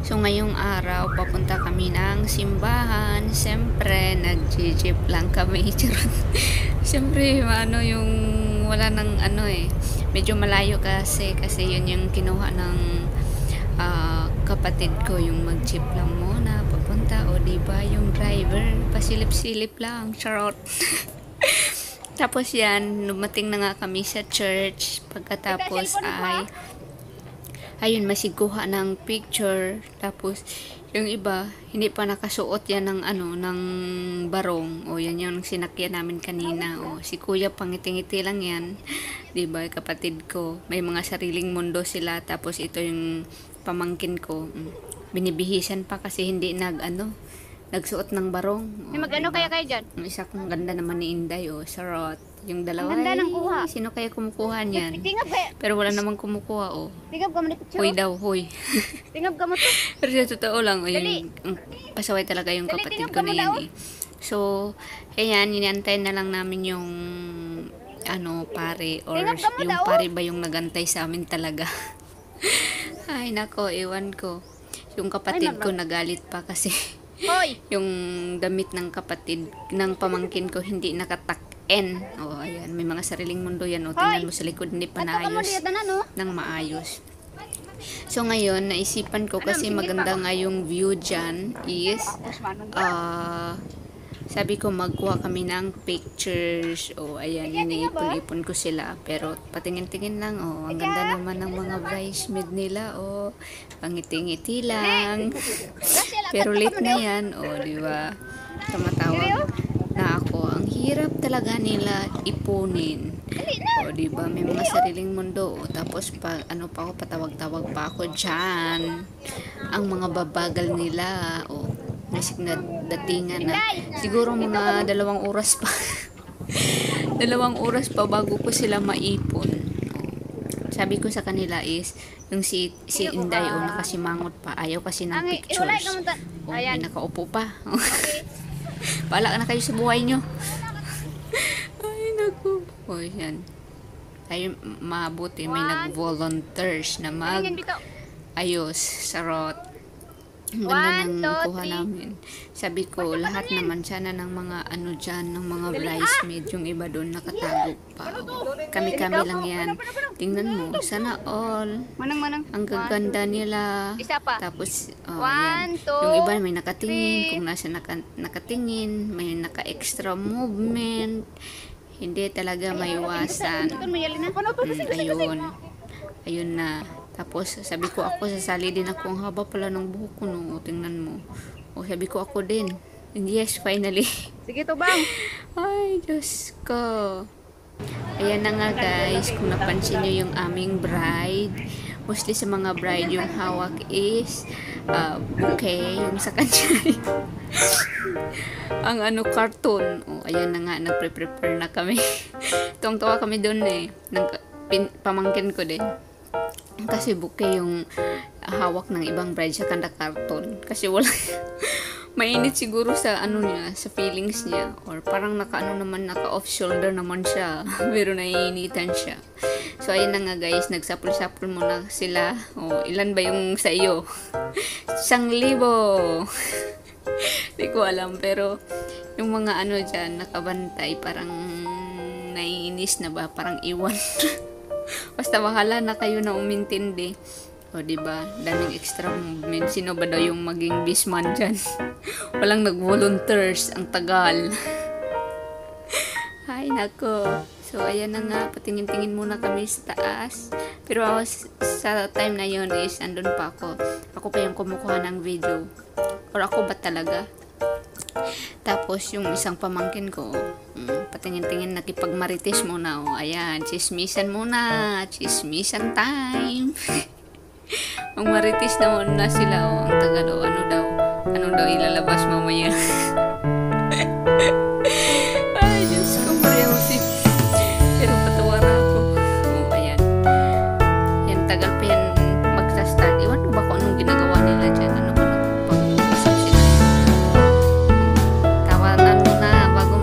So ngayong araw, papunta kami ng simbahan. Siyempre, nag-jeep lang kami. Siyempre, yung wala ng medyo malayo kasi yun yung kinuha ng kapatid ko, yung mag-jeep lang muna papunta. O diba, yung driver, pasilip-silip lang. Charot. Tapos yan, lumating na nga kami sa church. Pagkatapos ayun, masiguha ng picture. Tapos, yung iba, hindi pa nakasuot yan ng ng barong. O, yan yung sinakyan namin kanina. O, si kuya, pangiti-ngiti lang yan. Diba, kapatid ko. May mga sariling mundo sila. Tapos, ito yung pamangkin ko. Binibihisan pa kasi hindi nagsuot ng barong. O, Magano diba? kaya kayo dyan? Yung isa kong ganda naman ni Inday. O, sarot. Yung dalawa, Ang ganda ng kuha. Sino kaya kumukuha niyan? Tingab kaya. Pero wala namang kumukuha, o. Tingab ka mo ni picture. Hoy daw, hoy. Tingab ka mo to. Pero sa totoo lang, o, Dali. yung pasaway talaga yung Dali, kapatid tingnan ko ka na mo yan, daw. eh. So, ayan, inantay na lang namin yung pare, or Tingnan ka mo yung daw. pare ba yung nagantay sa amin talaga. Ay, nako, ewan ko. Yung kapatid ko nagalit pa kasi Hoy. yung damit ng kapatid, ng pamangkin ko hindi nakatak-en. O, ayan, may mga sariling mundo yan. O, tingnan mo sa likod, hindi pa naayos ng maayos. So, ngayon, naisipan ko kasi maganda nga yung view dyan is, sabi ko magkuha kami ng pictures. O, ayan, iniipon-ipon ko sila. Pero, patingin-tingin lang. O, ang ganda naman ng mga bridesmaid nila. O, pangiti-ngiti lang. Pero late na yan. O, diba? Tumatawag na ako. Ang hirap talaga nila ipunin. O, diba? May mga sariling mundo. O, tapos, pa ako, patawag-tawag pa ako dyan. Ang mga babagal nila. O, nasik na datingan na. Siguro mga 2 oras pa. 2 oras pa bago ko sila maipon. Sabi ko sa kanila is, yung si Inday, nakasimangot pa. Ayaw kasi ng pictures. O, may nakaupo pa. Bahala na kayo sa buhay nyo. Ay, naku. O, yan. Ay, mabuti. May nag-volunteers na ayos, sarot. Ang ganda ng kuha namin. Sabi ko, lahat naman sana ng mga dyan, ng mga bridesmaid, yung iba doon nakatago pa. Kami-kami lang yan. Tingnan mo, sana all. Ang gaganda nila. Tapos, yan. Yung iba may nakatingin, kung nasa nakatingin, may naka-extra movement. Hindi talaga maiwasan. Ayun. Ayun na. Tapos, sabi ko ako, sasali din ako. Ang haba pala ng buhok ko, no? O, tingnan mo. O, sabi ko ako din. And yes, finally. Sige to bang. Ay, Diyos ko. Ayan na nga, guys. Kung napansin nyo yung aming bride. Mostly sa mga bride, yung hawak is bouquet. Yung sa kanya. Ang cartoon. O, ayan na nga. Nagpre-prepare na kami. Tuwang-tuwa kami doon, eh. Pamangkin ko din. Kasi bouquet yung hawak ng ibang bride sa kanda karton. Kasi wala mainit siguro sa niya, sa feelings niya, or parang naka-off shoulder naman siya. Pero naiinitan siya. So ayun na nga, guys, nagsapul-sapul muna sila. O, ilan ba yung sa iyo? 1,000. Hindi ko alam, pero yung mga dyan nakabantay, parang naiinis na ba, parang iwan. Basta bahala na kayo na umintindi. O, diba? Daming extra movement. Sino ba daw yung maging bisman dyan? Walang nag-volunteers. Ang tagal. Ay, nako. So, ayan na nga. Patingin-tingin muna kami sa taas. Pero sa time na yun is, andun pa ako. Ako pa yung kumukuha ng video. Or ako ba talaga? Tapos, yung isang pamangkin ko, patingin-tingin, nakipagmarites muna. O, ayan, chismisan muna. Chismisan time. Magmarites na muna sila. O, ang tagal. O, ano daw ilalabas mamaya. Ay, Diyos ko, Maria Jose. Pero patawaran ako. O, ayan. Yan, tagal pa yan magsa-start. Iwan mo ba kung anong ginagawa nila dyan? Ano ba nagpag-usap sila? Tawanan mo na bago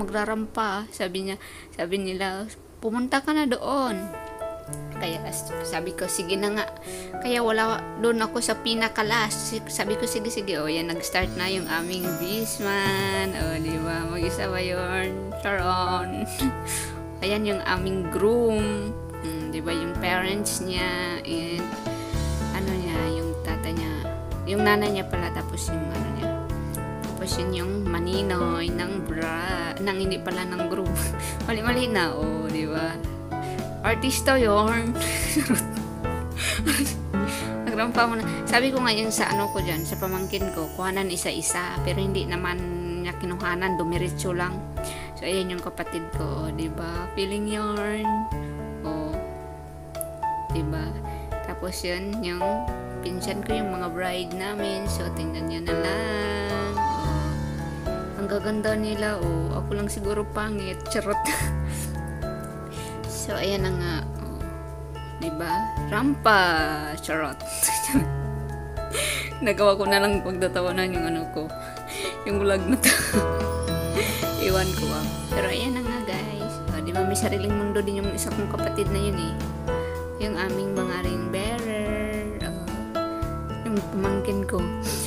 magrarampa. Sabi nila, pumunta ka na doon. Kaya sabi ko, sige na nga. Kaya wala doon ako sa pinakalas. Sabi ko, sige. O, yan, nag-start na yung aming bisman. O, diba? Mag-isa ba yun? Sharon. Ayan yung aming groom. Diba? Yung parents niya. And, ano niya, yung tata niya. Yung nanay niya pala. Tapos yung ano niya. Tapos yun yung maninoy ng hindi pala ng groom. Mali-mali na. O, diba? Artista yun. Nagrampa mo na. Sabi ko ngayon sa ano ko dyan, sa pamangkin ko, kuhanan isa-isa. Pero hindi naman niya kinuhanan, dumiretso lang. So, ayan yung kapatid ko, diba? Feeling yarn. O, diba? Tapos yun, yung pinsan ko, yung mga bride namin. So, tingnan nyo na lang. O, ang gaganda nila. O, ako lang siguro pangit. Charot. So, ayan na nga. Oh, diba? Rampa. Charot. Nagawa ko na lang pagtatawanan yung ano ko. Yung vlog na to. Iwan ko ah. Pero ayan na nga guys. Oh, diba may sariling mundo din yung isa kong kapatid na yun eh. Yung aming mga ring bearer. Oh, yung pamangkin ko.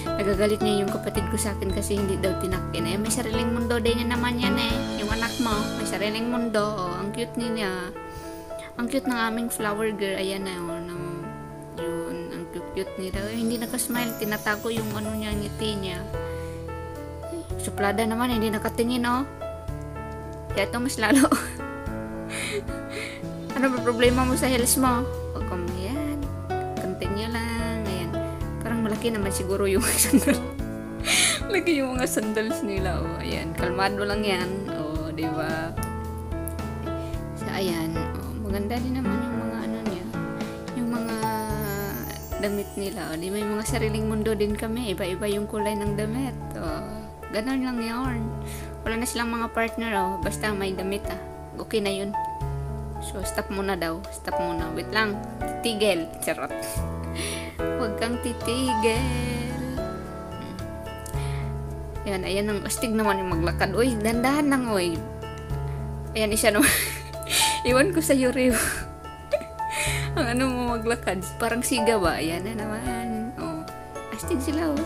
Nagagalit niya yung kapatid ko sa akin kasi hindi daw tinakin. Eh, may sariling mundo din niya naman yan eh. Yung anak mo, may sariling mundo. Oh, ang cute niya. Ang cute ng aming flower girl. Ayan na yun. Yun. Ang cute nila. Hindi nakasmile. Tinatago yung ano niya, ngiti niya. Suplada naman. Hindi nakatingin oh. Kaya ito mas lalo. Ano ba problema mo sa heels mo? Huwag kong yan. Continue lang. Ayan. Parang malaki naman siguro yung sandal. Lagi yung mga sandals nila. Oh, ayan. Kalmado lang yan. Oh, diba? So, ayan. Maganda din naman yung mga ano niya, yung mga damit nila. O, di may mga sariling mundo din kami. Iba-iba yung kulay ng damit. O, ganon lang yarn. Wala na silang mga partner. O, basta may damit okay na yun. So, stop muna daw. Stop muna. Wait lang. Titigil. Charot. Huwag kang titigil. Ayan, ayan ang astig naman yung maglakad. Uy, dandahan lang, uy. Ayan, isa naman. Iwan ko sa Rio. Ang ano mo maglakad. Parang siga ba? Ayan na naman. Oh, astig sila oh.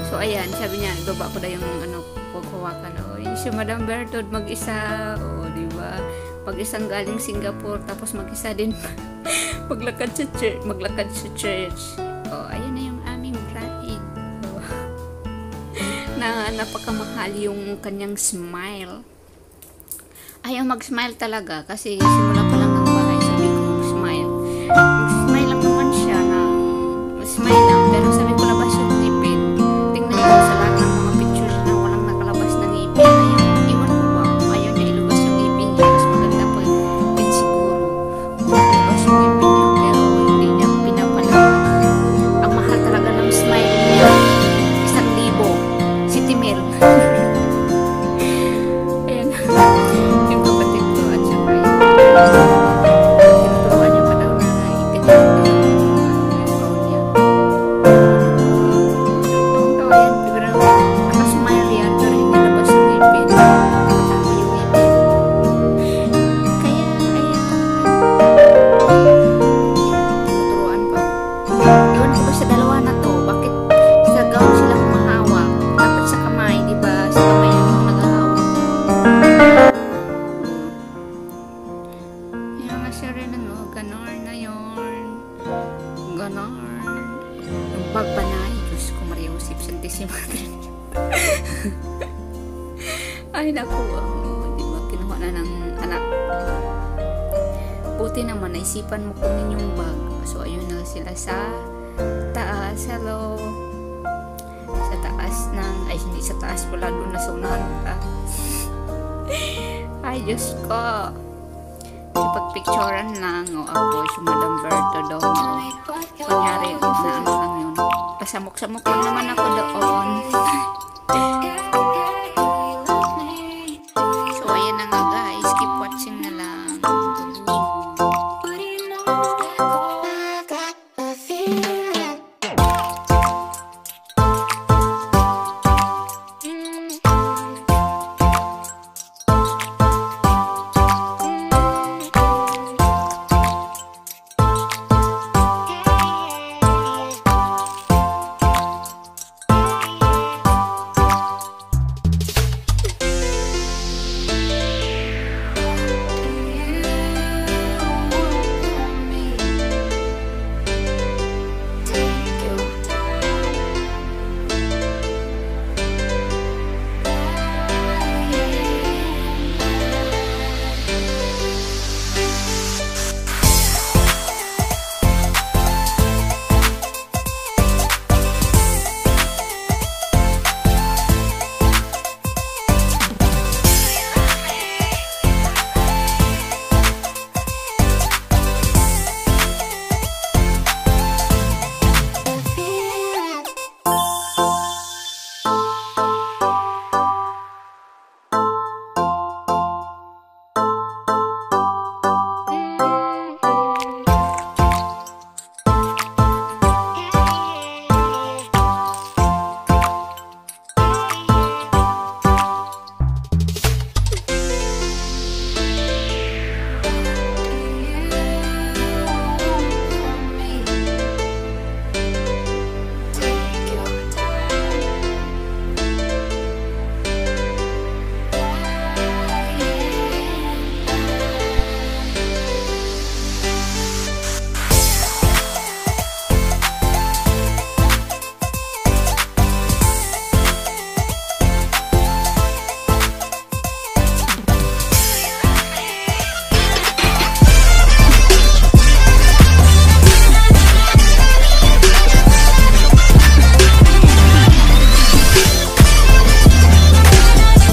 So ayan, sabi niya, ibaba ko na yung ano, paghawakan. Oh, yung si Madam Bertod mag-isa. Oh, diba? Mag-isang galing Singapore. Tapos mag-isa din maglakad sa church. Oh, ayan na yung aming bride. Oh. Na napakamahal yung kanyang smile. Ayaw mag-smile talaga kasi simula pa lang ng bahay sabi ko mag-smile. Mag-smile lang naman siya smile lang pero sabi ko labas yung ngipin. Tingnan ko sa lahat ng mga pictures na walang nakalabas ng ngipin. Iwan ko ba? Ayaw niya ilabas yung ngipin niya. Mas maganda pa din siguro. Ilabas yung ngipin niya pero hindi niya pinapalabas. Ang mahal talaga ng smile niya. 1,000. Si Timel. Ayan. Yung kapatid ko at saka tinuturuan niya pa daw na ikat yung phone niya. Ang tawa yan, pero nakasmile yan pero hindi labas yung ngipin. Nakatago yung ngipin. Kaya, tinuturuan pa. Iwan ko ba sa dalawa na to? Bakit sa gown sila humahawak? Dapat sa kamay, diba? Sa kamay yung naghahawak. Ganon na yun. Ganon. Yung pagpanay. Diyos ko, Maria Josep Santissima. Ay, naku. Diba, kinuha na ng anak. Buti naman, naisipan mo kunin yung bag. So, ayun na sila sa taas. Hello. Sa taas ng, ay, hindi sa taas pala. Doon na sa unahan pa. Ay, Diyos ko. Pagpicturean lang o ako si Madam Berto doon kunyari na ano lang yun pasamok-samok lang naman ako doon